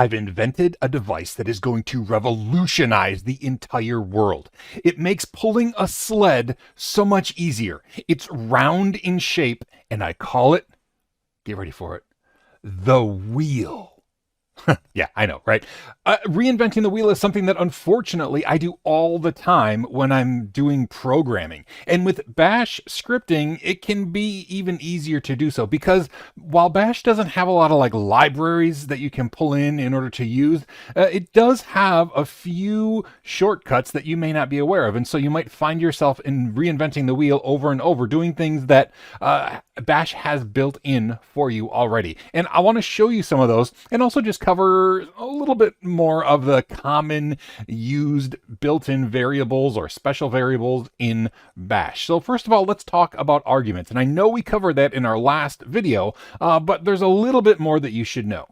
I've invented a device that is going to revolutionize the entire world. It makes pulling a sled so much easier. It's round in shape, and I call it, get ready for it, the wheel. Yeah, I know, right? Reinventing the wheel is something that unfortunately I do all the time when I'm doing programming. And with Bash scripting, it can be even easier to do so because while Bash doesn't have a lot of like libraries that you can pull in order to use, it does have a few shortcuts that you may not be aware of. And so you might find yourself in reinventing the wheel over and over, doing things that Bash has built in for you already. And I want to show you some of those and also just cover a little bit more of the common used built-in variables or special variables in Bash. So first of all, let's talk about arguments. And I know we covered that in our last video, but there's a little bit more that you should know.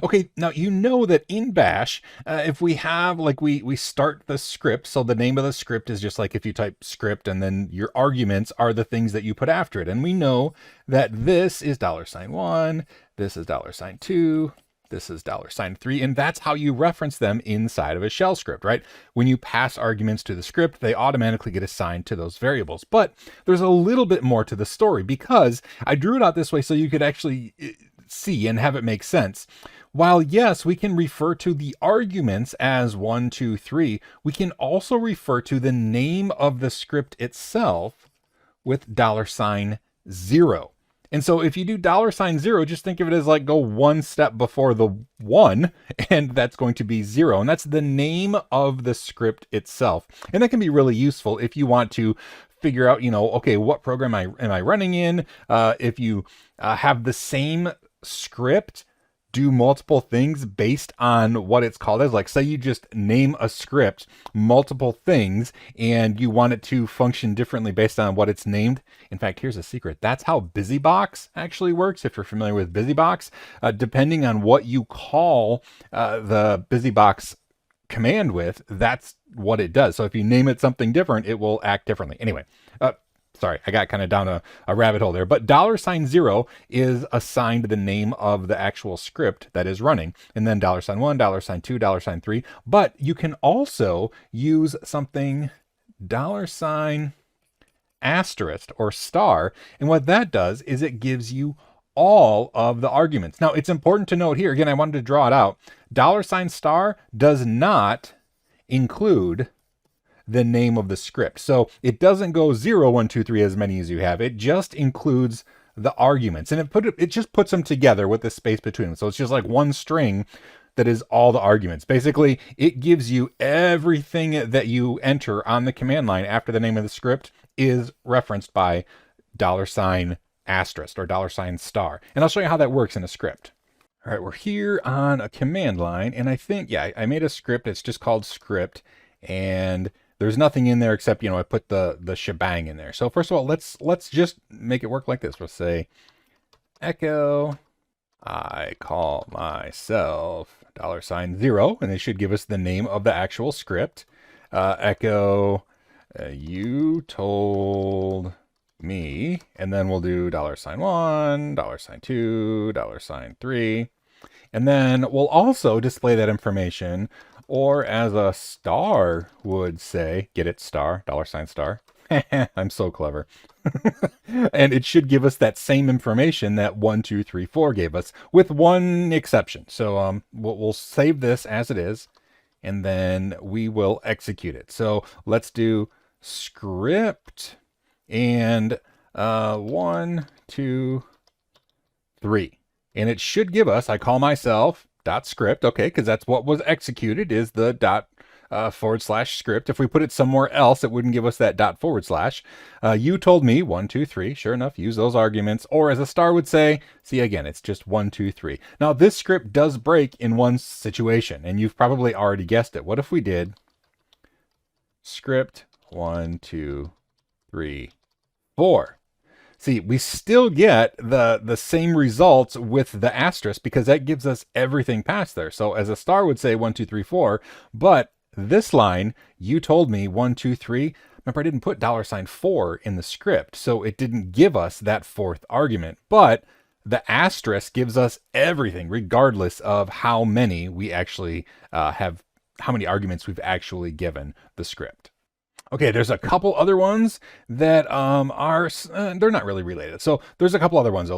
Okay, now you know that in Bash, if we have, like we start the script, so the name of the script is just like if you type script and then your arguments are the things that you put after it. And we know that this is $1, this is $2, this is $3, and that's how you reference them inside of a shell script, right? When you pass arguments to the script, they automatically get assigned to those variables. But there's a little bit more to the story because I drew it out this way so you could actually see and have it make sense. While yes, we can refer to the arguments as 1, 2, 3, we can also refer to the name of the script itself with $0. And so if you do $0, just think of it as like go one step before the 1, and that's going to be 0. And that's the name of the script itself. And that can be really useful if you want to figure out, okay, what program am I running in? If you have the same script do multiple things based on what it's called as. Like say you just name a script multiple things and you want it to function differently based on what it's named. In fact, here's a secret. That's how BusyBox actually works. If you're familiar with BusyBox, depending on what you call the BusyBox command with, that's what it does. So if you name it something different, it will act differently. Anyway, sorry, I got kind of down a rabbit hole there, but $0 is assigned the name of the actual script that is running, and then $1, $2, $3. But you can also use something $* or star, and what that does is it gives you all of the arguments. Now, it's important to note here, again, I wanted to draw it out, $* does not include the name of the script. So it doesn't go 0, 1, 2, 3 as many as you have. It just includes the arguments, and it just puts them together with the space between them. So it's just like one string that is all the arguments. Basically, it gives you everything that you enter on the command line after the name of the script is referenced by $* or $* And I'll show you how that works in a script. All right, we're here on a command line, and I think, yeah, I made a script. It's just called script, and there's nothing in there except, I put the shebang in there. So first of all, let's just make it work like this. We'll say echo, I call myself $0, and it should give us the name of the actual script. Echo, you told me, and then we'll do $1, $2, $3. And then we'll also display that information, or as a star would say, get it, star, $star. I'm so clever. And it should give us that same information that 1, 2, 3, 4 gave us, with one exception. So we'll save this as it is, and then we will execute it. So let's do script and 1, 2, 3. And it should give us, I call myself .script, okay, because that's what was executed, is the / script. If we put it somewhere else, it wouldn't give us that / you told me 1, 2, 3. Sure enough, use those arguments. Or as a star would say, see again, it's just 1, 2, 3. Now this script does break in one situation, and you've probably already guessed it. What if we did script 1, 2, 3, 4? See, we still get the same results with the asterisk because that gives us everything past there. So as a star would say 1, 2, 3, 4, but this line, you told me 1, 2, 3. Remember, I didn't put $4 in the script, so it didn't give us that fourth argument. But the asterisk gives us everything, regardless of how many we actually have, how many arguments we've actually given the script. Okay, there's a couple other ones that are, they're not really related. So there's a couple other ones though.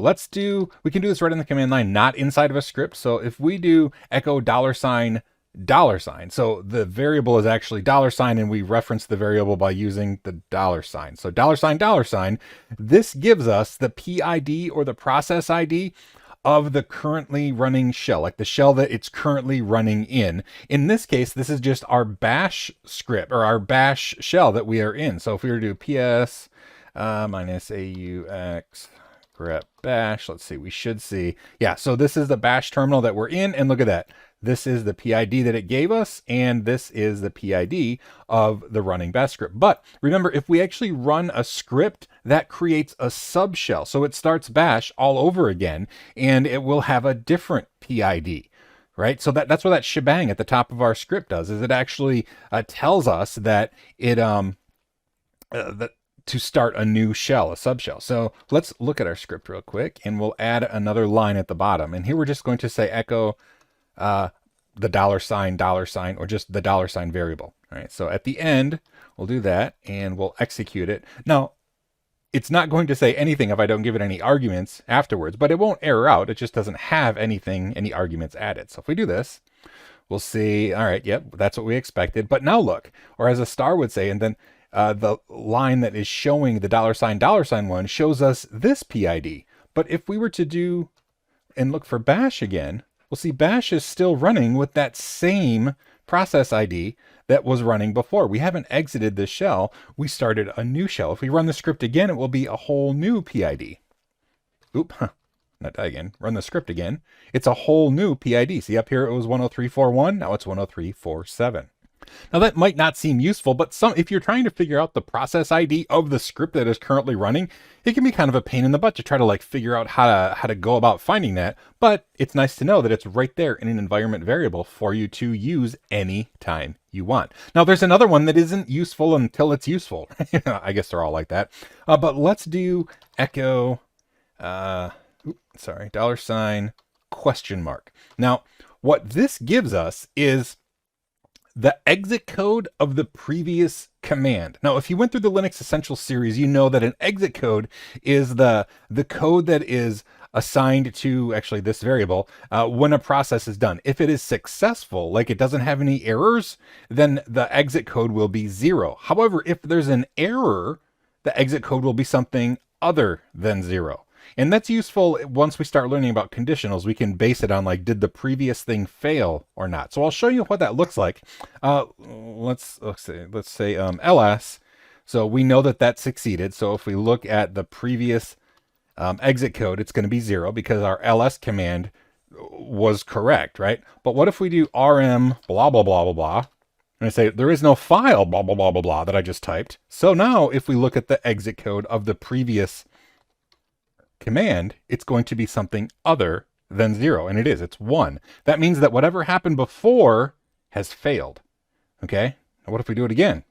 We can do this right in the command line, not inside of a script. So if we do echo $, so the variable is actually $, and we reference the variable by using the $. So $, this gives us the PID or the process ID of the currently running shell, like the shell that it's currently running in. In this case, this is just our bash script or our bash shell that we are in. So if we were to do ps minus aux grep bash, let's see, we should see, yeah, so this is the bash terminal that we're in, and look at that. This is the PID that it gave us, and this is the PID of the running bash script. But remember, if we actually run a script, that creates a subshell. So it starts bash all over again, and it will have a different PID, right? So that's what that shebang at the top of our script does, is it actually tells us that it to start a new shell, a subshell. So let's look at our script real quick, and we'll add another line at the bottom. And here we're just going to say echo the $, or just the $, variable. All right, so at the end, we'll do that, and we'll execute it. Now, it's not going to say anything if I don't give it any arguments afterwards, but it won't error out. It just doesn't have any arguments added. So if we do this, we'll see, all right, yep, that's what we expected. But now look, or as a star would say, and then the line that is showing the $, one shows us this PID. But if we were to do and look for bash again, we'll see bash is still running with that same process ID that was running before. We haven't exited the shell. We started a new shell. If we run the script again, it will be a whole new PID. Oop, not that again. Run the script again. It's a whole new PID. See up here, it was 10341. Now it's 10347. Now that might not seem useful, but if you're trying to figure out the process ID of the script that is currently running, it can be kind of a pain in the butt to try to figure out how to go about finding that. But it's nice to know that it's right there in an environment variable for you to use any time you want. Now there's another one that isn't useful until it's useful. I guess they're all like that. But let's do echo, $, question mark. Now what this gives us is the exit code of the previous command. Now, if you went through the Linux Essentials series, you know that an exit code is the code that is assigned to actually this variable when a process is done. If it is successful, like it doesn't have any errors, then the exit code will be 0. However, if there's an error, the exit code will be something other than 0. And that's useful once we start learning about conditionals. We can base it on did the previous thing fail or not? So I'll show you what that looks like. Let's say ls. So we know that succeeded. So if we look at the previous exit code, it's going to be 0 because our ls command was correct, right? But what if we do rm blah, blah, blah, blah, blah, and I say there is no file blah, blah, blah, blah, blah that I just typed. So now if we look at the exit code of the previous command, it's going to be something other than 0, and it is. It's 1. That means that whatever happened before has failed. Okay? Now what if we do it again?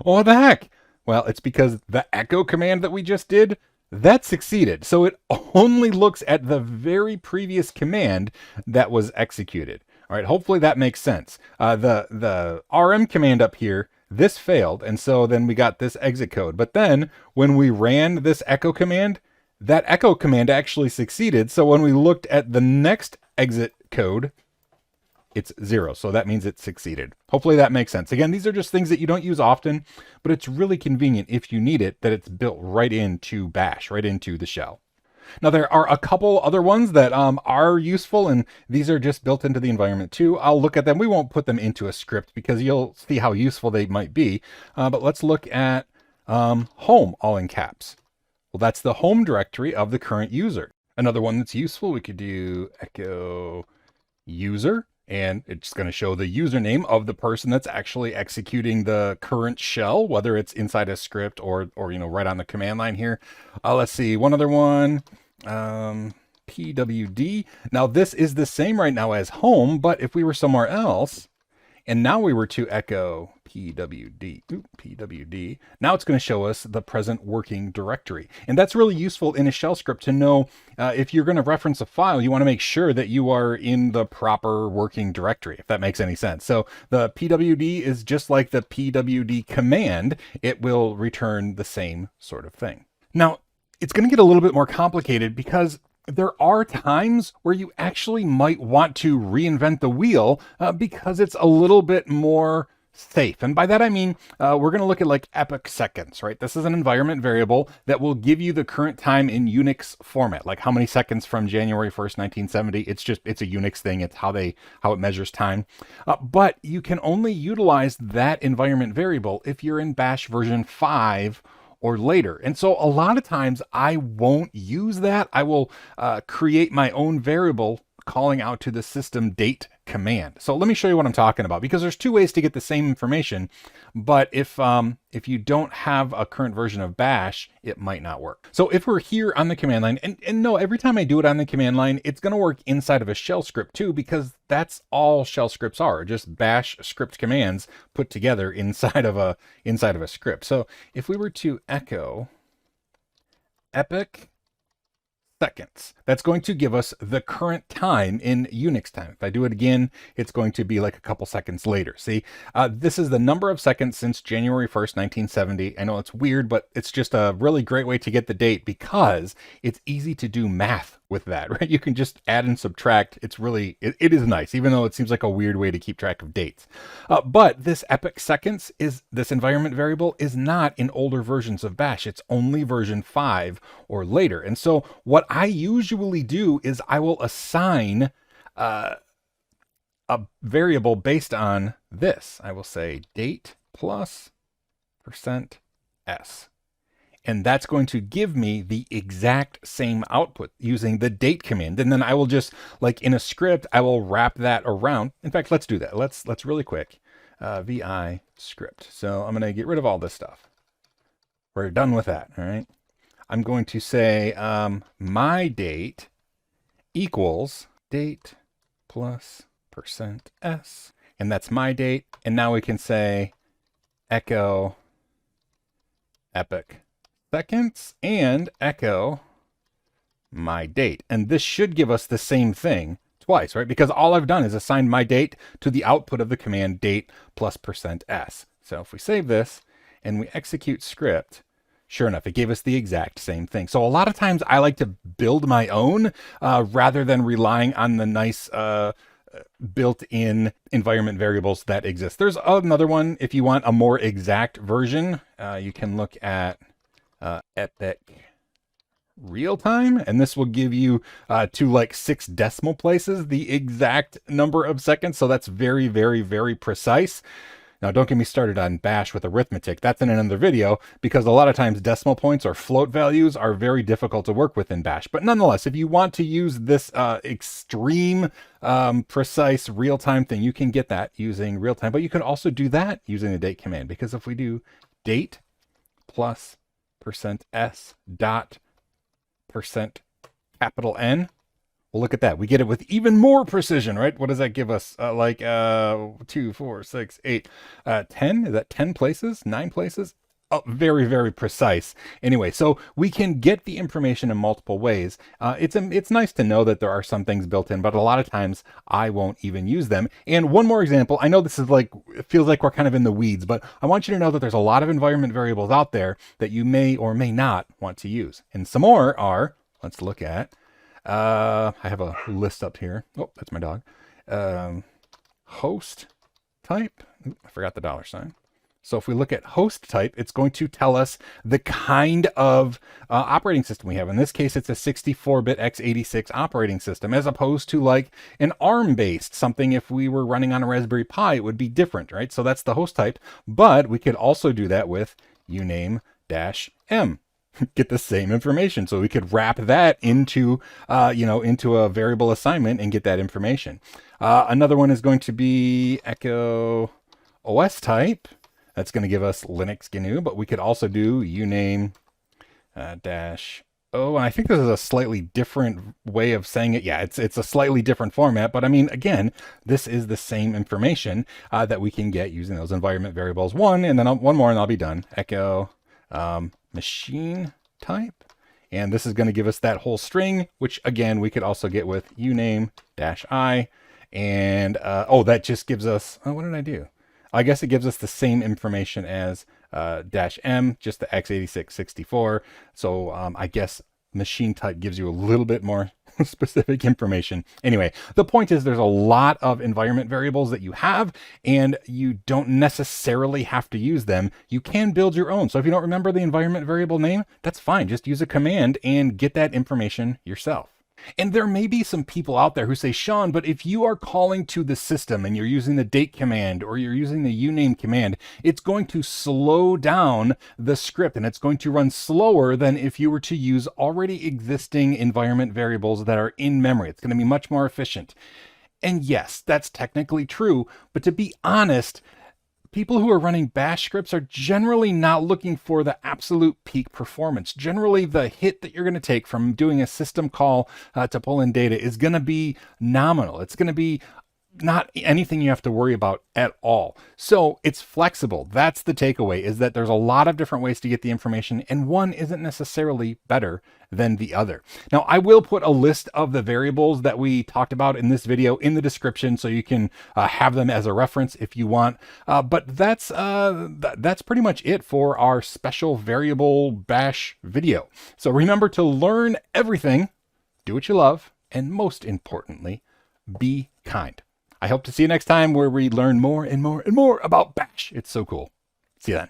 Oh, what the heck? Well, it's because the echo command that we just did, that succeeded. So it only looks at the very previous command that was executed. All right, hopefully that makes sense. The rm command up here, this failed, and so then we got this exit code. But then when we ran this echo command, that echo command actually succeeded. So when we looked at the next exit code, it's 0. So that means it succeeded. Hopefully that makes sense. Again, these are just things that you don't use often, but it's really convenient if you need it, that it's built right into bash, right into the shell. Now there are a couple other ones that are useful, and these are just built into the environment too. I'll look at them. We won't put them into a script because you'll see how useful they might be. But let's look at home, all in caps. Well, that's the home directory of the current user. Another one that's useful, we could do echo user, and it's going to show the username of the person that's actually executing the current shell, whether it's inside a script or right on the command line here. Let's see, one other one, pwd. Now this is the same right now as home, but if we were somewhere else And now we were to echo pwd, now it's going to show us the present working directory. And that's really useful in a shell script to know if you're going to reference a file, you want to make sure that you are in the proper working directory, if that makes any sense. So the pwd is just like the pwd command. It will return the same sort of thing. Now, it's going to get a little bit more complicated because there are times where you actually might want to reinvent the wheel because it's a little bit more safe. And by that, I mean, we're going to look at like EPOCHSECONDS, right? This is an environment variable that will give you the current time in Unix format, like how many seconds from January 1st, 1970. It's a Unix thing. It's how it measures time. But you can only utilize that environment variable if you're in Bash version 5 or later. And so a lot of times I won't use that. I will create my own variable calling out to the system date command. So let me show you what I'm talking about, because there's two ways to get the same information, but if you don't have a current version of Bash, it might not work. So if we're here on the command line, and no, every time I do it on the command line, it's going to work inside of a shell script too, because that's all shell scripts are, just Bash script commands put together inside of a script. So if we were to echo epoch seconds, that's going to give us the current time in Unix time. If I do it again, it's going to be like a couple seconds later. See, this is the number of seconds since January 1st, 1970. I know it's weird, but it's just a really great way to get the date because it's easy to do math with that, right? You can just add and subtract. It's really, it is nice, even though it seems like a weird way to keep track of dates. But this EPOCHSECONDS this environment variable is not in older versions of Bash. It's only version 5 or later. And so what I usually do is I will assign a variable based on this. I will say date plus %s. And that's going to give me the exact same output using the date command. And then I will just, like in a script, I will wrap that around. In fact, let's do that. Let's really quick, vi script. So I'm going to get rid of all this stuff. We're done with that. All right. I'm going to say my date equals date plus %s. And that's my date. And now we can say echo epoch seconds and echo my date. And this should give us the same thing twice, right? Because all I've done is assigned my date to the output of the command date plus %s. So if we save this and we execute script, sure enough, it gave us the exact same thing. So a lot of times I like to build my own rather than relying on the nice built-in environment variables that exist. There's another one. If you want a more exact version, you can look at epoch real time, and this will give you to like 6 decimal places the exact number of seconds. So that's very, very, very precise. Now, don't get me started on Bash with arithmetic. That's in another video, because a lot of times decimal points or float values are very difficult to work with in Bash. But nonetheless, if you want to use this extreme precise real-time thing, you can get that using real-time. But you can also do that using the date command, because if we do date plus %s dot %N, well, look at that. We get it with even more precision, right? What does that give us? 2, 4, 6, 8, 10? Is that 10 places? 9 places? Oh, very, very precise. Anyway, so we can get the information in multiple ways. It's nice to know that there are some things built in, but a lot of times I won't even use them. And one more example, I know this is like, it feels like we're kind of in the weeds, but I want you to know that there's a lot of environment variables out there that you may or may not want to use. And some more are, let's look at, I have a list up here. Oh, that's my dog. Host type. Ooh, I forgot the $sign. So if we look at host type, it's going to tell us the kind of operating system we have. In this case, it's a 64-bit x86 operating system, as opposed to like an ARM-based something. If we were running on a Raspberry Pi, it would be different, right? So that's the host type. But we could also do that with uname-m. Get the same information. So we could wrap that into, into a variable assignment and get that information. Another one is going to be echo OS type. That's going to give us Linux GNU, but we could also do uname dash Oh, and I think this is a slightly different way of saying it. Yeah, it's a slightly different format, but I mean, again, this is the same information that we can get using those environment variables. One, and then one more, and I'll be done. Echo machine type, and this is going to give us that whole string, which again we could also get with uname -I, and oh, that just gives us. Oh, what did I do? I guess it gives us the same information as -M, just the x86-64. So I guess machine type gives you a little bit more specific information. Anyway, the point is there's a lot of environment variables that you have, and you don't necessarily have to use them. You can build your own. So if you don't remember the environment variable name, that's fine. Just use a command and get that information yourself. And there may be some people out there who say, Sean, but if you are calling to the system and you're using the date command or you're using the uname command, it's going to slow down the script and it's going to run slower than if you were to use already existing environment variables that are in memory. It's going to be much more efficient. And yes, that's technically true, but to be honest, people who are running bash scripts are generally not looking for the absolute peak performance. Generally, the hit that you're going to take from doing a system call to pull in data is going to be nominal. It's going to be not anything you have to worry about at all. So it's flexible. That's the takeaway, is that there's a lot of different ways to get the information, and one isn't necessarily better than the other. Now, I will put a list of the variables that we talked about in this video in the description, so you can have them as a reference if you want. But that's pretty much it for our special variable bash video. So remember to learn everything, do what you love, and most importantly, be kind. I hope to see you next time where we learn more and more and more about bash. It's so cool. See you then.